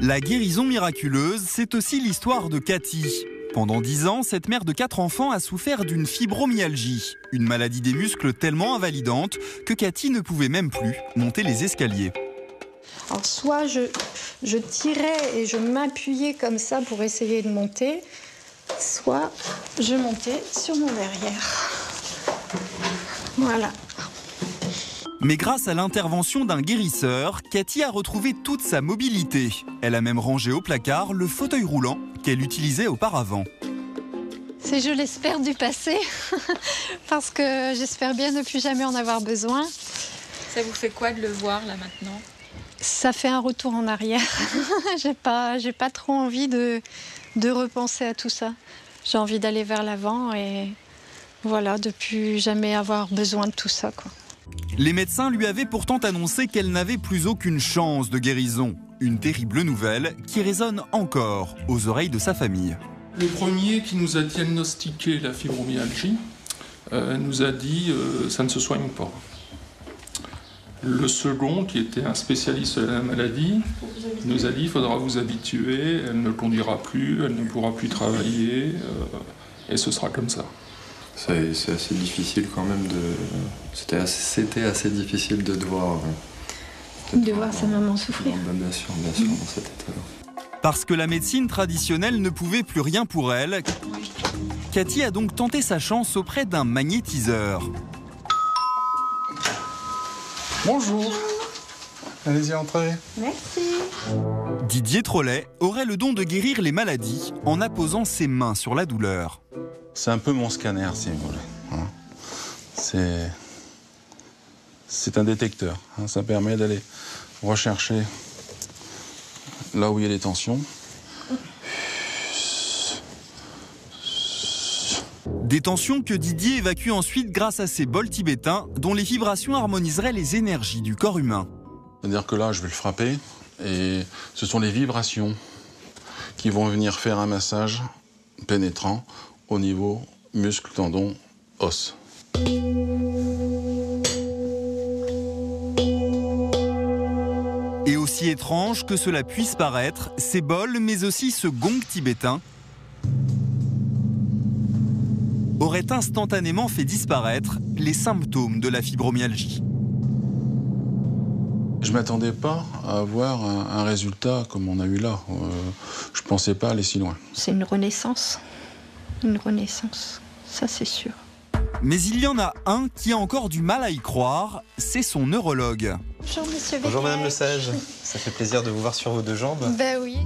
La guérison miraculeuse, c'est aussi l'histoire de Cathy. Pendant 10 ans, cette mère de 4 enfants a souffert d'une fibromyalgie, une maladie des muscles tellement invalidante que Cathy ne pouvait même plus monter les escaliers. Alors soit je tirais et je m'appuyais comme ça pour essayer de monter, soit je montais sur mon derrière. Voilà. Mais grâce à l'intervention d'un guérisseur, Cathy a retrouvé toute sa mobilité. Elle a même rangé au placard le fauteuil roulant qu'elle utilisait auparavant. C'est, je l'espère, du passé, parce que j'espère bien ne plus jamais en avoir besoin. Ça vous fait quoi de le voir là maintenant? Ça fait un retour en arrière. J'ai pas trop envie de repenser à tout ça. J'ai envie d'aller vers l'avant et voilà, de plus jamais avoir besoin de tout ça, quoi. Les médecins lui avaient pourtant annoncé qu'elle n'avait plus aucune chance de guérison. Une terrible nouvelle qui résonne encore aux oreilles de sa famille. Le premier qui nous a diagnostiqué la fibromyalgie nous a dit ça ne se soigne pas. Le second, qui était un spécialiste de la maladie, nous a dit il faudra vous habituer, elle ne conduira plus, elle ne pourra plus travailler, et ce sera comme ça. C'est assez difficile quand même C'était assez difficile de devoir sa maman souffrir. Bien sûr, dans cet état-là. Parce que la médecine traditionnelle ne pouvait plus rien pour elle, Cathy a donc tenté sa chance auprès d'un magnétiseur. Bonjour. Allez-y, entrez. Merci. Didier Trollet aurait le don de guérir les maladies en apposant ses mains sur la douleur. C'est un peu mon scanner, si vous voulez. Hein. C'est un détecteur. Hein. Ça permet d'aller rechercher là où il y a les tensions. Des tensions que Didier évacue ensuite grâce à ses bols tibétains dont les vibrations harmoniseraient les énergies du corps humain. C'est-à-dire que là, je vais le frapper et ce sont les vibrations qui vont venir faire un massage pénétrant au niveau muscle, tendon, os. Et aussi étrange que cela puisse paraître, ces bols, mais aussi ce gong tibétain, auraient instantanément fait disparaître les symptômes de la fibromyalgie. Je ne m'attendais pas à avoir un résultat comme on a eu là. Je ne pensais pas aller si loin. C'est une renaissance. Une renaissance, ça c'est sûr. Mais il y en a un qui a encore du mal à y croire, c'est son neurologue. Bonjour monsieur Bonjour Beckett. Madame Lesage, ça fait plaisir de vous voir sur vos deux jambes. Ben oui.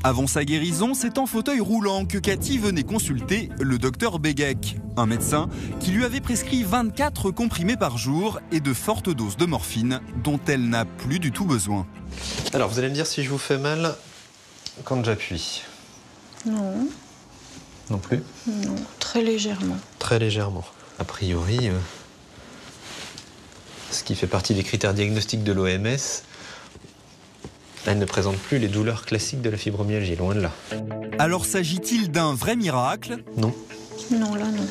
Avant sa guérison, c'est en fauteuil roulant que Cathy venait consulter le docteur Beckett, un médecin qui lui avait prescrit 24 comprimés par jour et de fortes doses de morphine dont elle n'a plus du tout besoin. Alors vous allez me dire si je vous fais mal quand j'appuie. Non. Non plus? Non, très légèrement. Très légèrement. A priori, ce qui fait partie des critères diagnostiques de l'OMS, elle ne présente plus les douleurs classiques de la fibromyalgie, loin de là. Alors s'agit-il d'un vrai miracle? Non. Non, là non.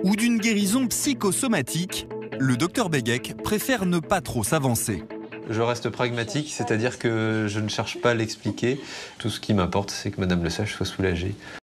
Ou d'une guérison psychosomatique? Le docteur Beckett préfère ne pas trop s'avancer. Je reste pragmatique, c'est-à-dire que je ne cherche pas à l'expliquer. Tout ce qui m'importe, c'est que Madame Lesage soit soulagée.